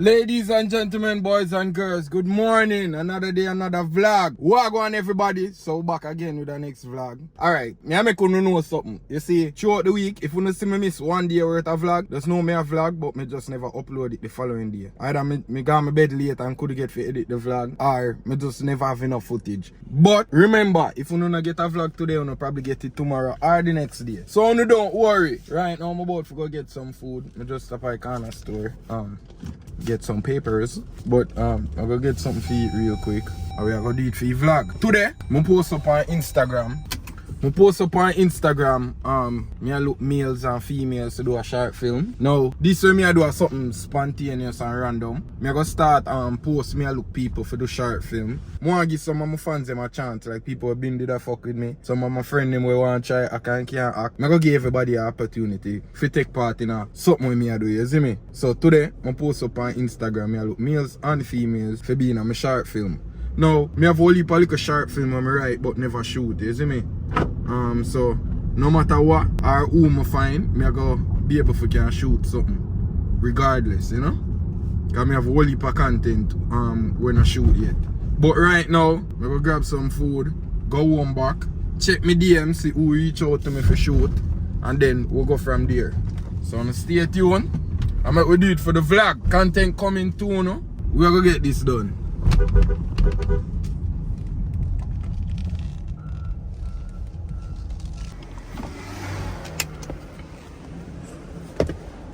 Ladies and gentlemen, boys and girls, good morning. Another day, another vlog. Wagwan everybody. So back again with the next vlog. Alright, I make you know something. You see, throughout the week, if you don't see me miss one day worth of vlog, there's no me a vlog, but me just never upload it the following day. Either me got my bed late and could get to edit the vlog, or me just never have enough footage. But remember, if you don't get a vlog today, you'll probably get it tomorrow or the next day. So you don't worry. Right now, I'm about to go get some food. I just stop at a corner store. Get some papers, but I'm gonna get something for you real quick and we are gonna do it for your vlog. Today, I post up on Instagram. Me I look males and females to do a short film. Now, this way me I do something spontaneous and random. Me I gonna start post me I look people for the short film. I wanna give some of my fans them a chance, like people who been did a fuck with me. Some of my friends them we want to try act and can't act. I gonna give everybody an opportunity to take part in something with me I do, you see me? So today, I post up on Instagram, me I look males and females for being in my short film. Now, me have only a little short film on me right, but never shoot, you see me? So no matter what or who I find, me I go be able to can shoot something. Regardless, you know? Cause me have a whole heap of content when I shoot yet. But right now, I go grab some food, go home back, check my DM, see who reach out to me for shoot, and then we'll go from there. So stay tuned. I might do it for the vlog. Content coming soon, no? We're gonna get this done.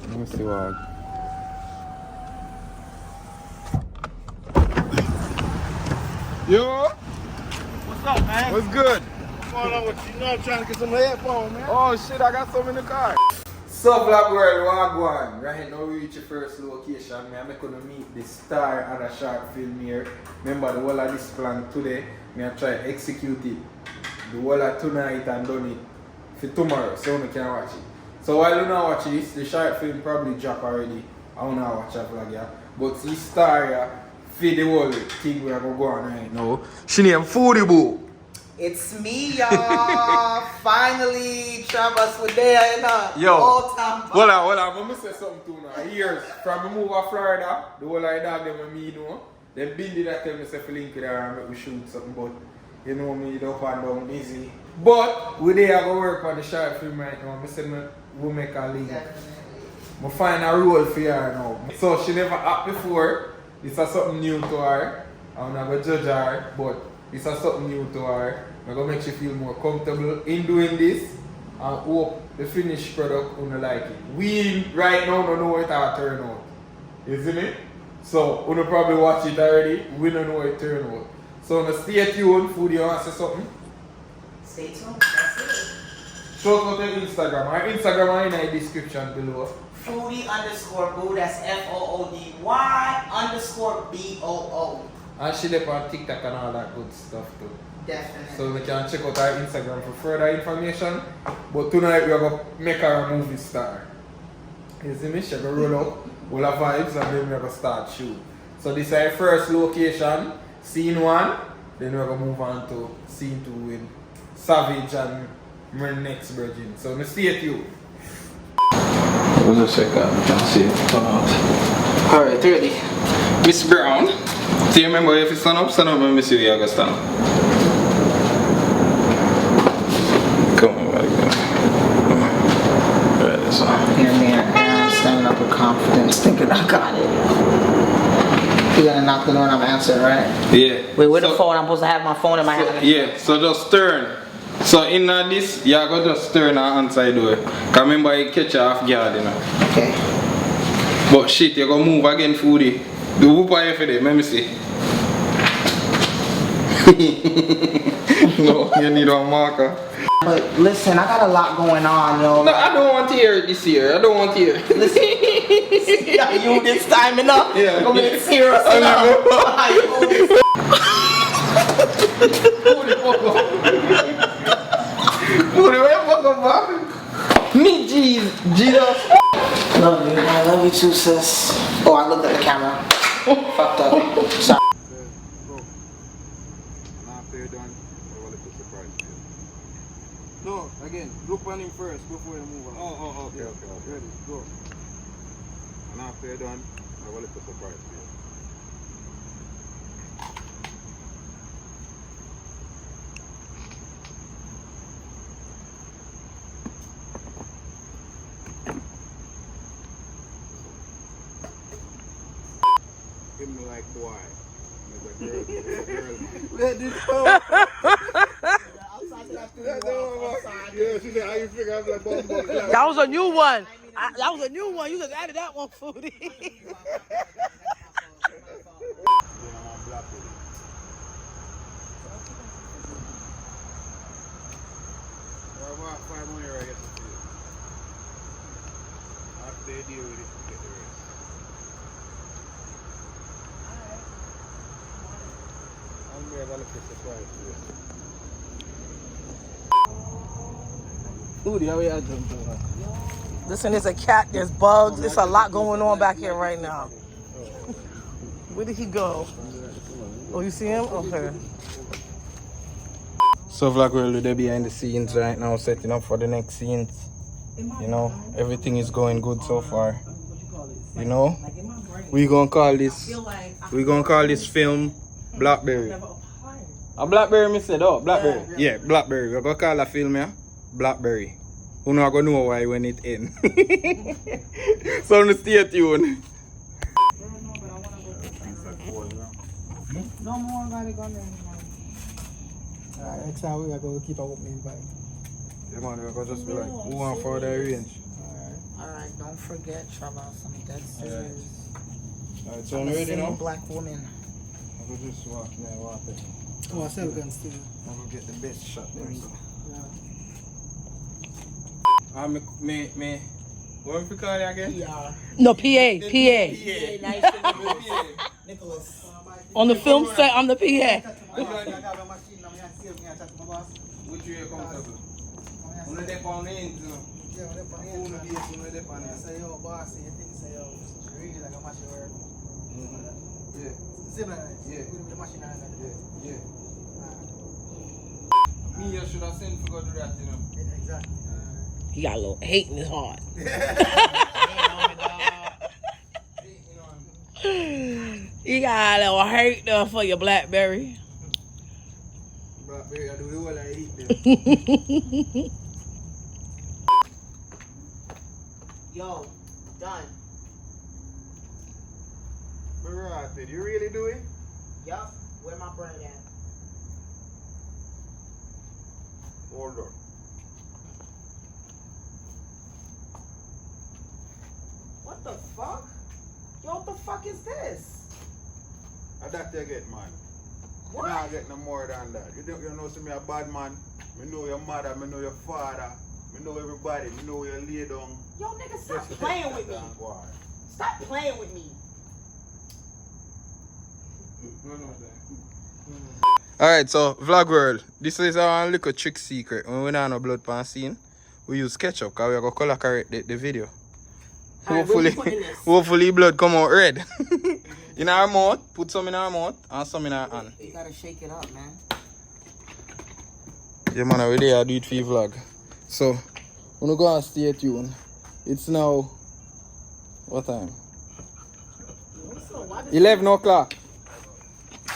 Let me see what. Yo! What's up, man? What's good? What's going on with you? You know I'm trying to get some headphones, man. Oh shit, I got some in the car. So vlog world, wagwan. Right now we reach the first location. I'm gonna meet the star and a short film here. Remember the whole of this plan today. I try to execute it. The whole of tonight and done it for tomorrow so you can watch it. So while you not watch this, the short film probably drop already. I don't know watch that vlog, yeah. But the star here, for the whole thing we are going to go on right now. She named Foodie Boo. It's me, y'all. Finally, Trabass with there, you know. Yo, all time. hold on. I'm going to say something too now. Years from the move to Florida, the whole of the dog them and me, you know. They been did that tell me to link with her and make me shoot something, but you know me, up and down easy. But we there go work on the short film right now. I said we'll make a link. I find a role for her now. So she never act before. This is something new to her. I'm not going to judge her, but this is something new to her. I'm going to make you feel more comfortable in doing this and hope the finished product will like it. We right now don't know how it will turn out. You see me? So, you probably watch it already. We don't know how it turn out. So, stay tuned. Foodie, you want to say something? Stay tuned. That's it. Shout out to Instagram. Our Instagram is in the description below. Foodie_boo. That's FOODY_BOO. And she left on TikTok and all that good stuff too. Definitely. So, you can check out our Instagram for further information. But tonight, we are going to make her a movie star. You see me? She's going to roll up all the vibes and then we're going to start shoot. So this is our first location, scene 1. Then we're going to move on to scene 2 with Savage and my next virgin. So stay tuned. What's a second? I can see it. Alright, ready. Miss Brown. Do you remember if you stand up and Miss you are going to stand up. Come on, buddy. Right, this one. Hear me, I'm standing up with confidence, thinking I got it. You're gonna knock the door and I'm answering, right? Yeah. Wait, with the phone? I'm supposed to have my phone in my hand. Yeah, so just turn. So in this, you go just turn and answer the door. Cause remember you catch you off guard, you know. Okay. But shit, you go move again, Foodie. Do whoop on you for that, let me see. No, you need a marker. But listen, I got a lot going on, yo. No, I don't want to hear it this year. I don't want to hear it. Listen, yeah, you this time enough? Yeah. I'm gonna get serious enough. Foodie, where you fuck up, man? Me, Jesus. Love you, I love you too, sis. Oh, I looked at the camera. Fucked up. Sorry. No, again, look on him first before you move on. Oh, okay. Ready, go. And after you're done, have a little surprise for you. Give me like boy. Let this phone. Yeah, she said, how you figure out like That was a new one. That was a new one. You just added that one, Foodie. Listen, there's a cat, there's bugs, there's a lot going on back here right now. Where did he go? Oh, you see him? Okay. So vlog world, they're behind the scenes right now, setting up for the next scenes. You know, everything is going good so far. You know, we gonna call this film Blackberry. A Blackberry, me said, oh, Blackberry. Yeah, Blackberry. We're gonna call a film, yeah? Blackberry. Who not gonna know why when it ends. So stay tuned. No more gotta go there. Next time we are going to keep up with me invite. Yeah man, we're gonna just be like, who want for the range? Alright, don't forget Trabass, I'm dead serious. Alright, so I'm ready now? Black woman. I will just walk there, walk there. Oh, I still can still. I will get the best shot there. So. Yeah. Me. What we call it again? PR. No, PA. Nice to meet you. Nicholas. On the film set, I'm the PA. Which way you comfortable? On the dep on the ends, you know? Yeah, on the dep on the ends. I say, yo, boss, you think, say, yo, really like a machine work. Yeah. Similar, yeah. With the machine and yeah. Me, you should have sent for go do that, you know? Exactly. He got a little hate in his heart. He got a little hate there for your Blackberry. Blackberry, I do the whole I eat them. Yo, done. Right, did you really do it? Yup, where my bread at? Hold on. What the fuck? Yo, what the fuck is this? How that you get, man? What? You not get no more than that. You know, see me a bad man. Me know your mother, me know your father, me know everybody, me know your lay down. Yo, nigga, stop playing with me. Stop playing with me. Alright, so vlog world, this is our little trick secret. When we don't have blood pan scene, we use ketchup because we are going to color correct the video. Hopefully blood come out red. In our mouth, put some in our mouth and some in our hand. You gotta shake it up, man. Yeah man, we're there, I do it for your vlog. So, we're going to go and stay tuned. It's now, what time? 11 o'clock.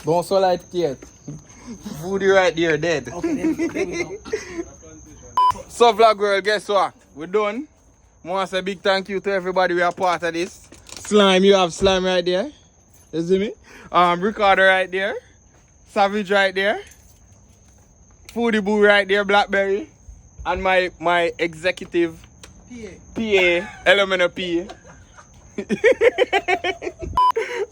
Don't so light yet. Food right there, dead. Okay, there we go. So vlog world, guess what? We're done. I want to say a big thank you to everybody who are part of this. Slime, you have Slime right there. You see me? Recorder right there. Savage right there. Foodie Boo right there, Blackberry. And my executive PA, Elemento P.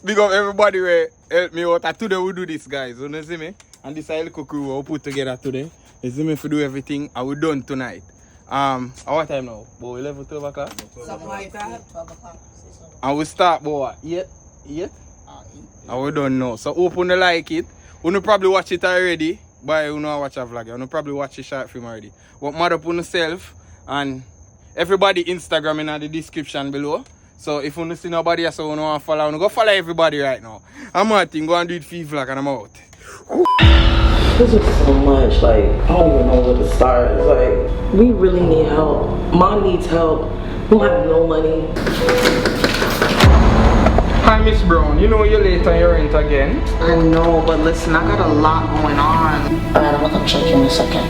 Big up everybody who help me out. Today we do this, guys. You know, see me? And this is a little crew we'll put together today. You see me if we do everything and we're done tonight. What time now? About 11, 12 o'clock? Something like that. 12 o'clock. And we start about what? 8? And we done now. So hope you like it. You probably watch it already. But you know watch a vlog. You probably watch a short film already. But mad up on yourself and everybody Instagram in the description below. So if you see nobody else who want to follow, go follow everybody right now. I'm Martin, go and do it for vlog and I'm out. This is so much, like, I don't even know where to start. It's like, we really need help. Mom needs help. We don't have no money. Hi, Miss Brown. You know you're late on your rent again. I know, but listen, I got a lot going on. Alright, I'm gonna come check you in a second.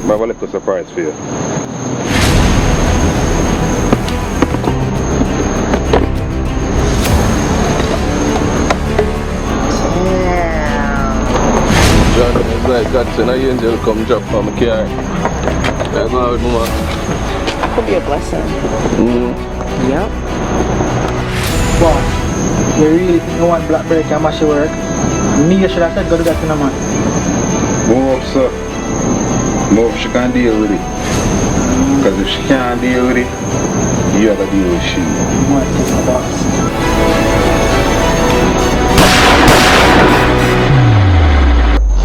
I have a little surprise for you. John, it's like God send an angel come drop from my car. I go out, mama. That could be a blessing. Yep. Wow, you really think you want blackberry can mash your work? Me, you should have said go do that to the man. Move up, sir. Move, she can deal with it. Because if she can't deal with it, you have to deal with she. What is my boss?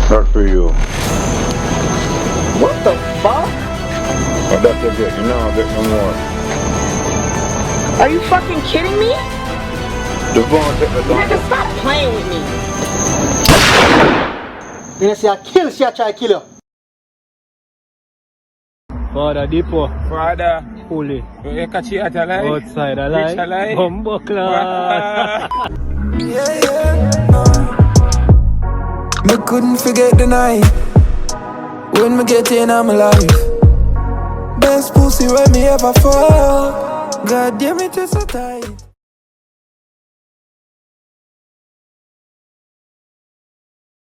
Not for you. What the fuck? But that's a good. You know I'll get no more. Are you fucking kidding me? Just go and take the dog. Nigga, stop playing with me. You say I kill, she I try to kill you. Father Depot. Father, Holy. you catch it alive? Outside alive. Rich alive? Bumbo class. Me couldn't forget the night when me get in on my life. Best pussy when me ever fall. God damn it, it's so tight.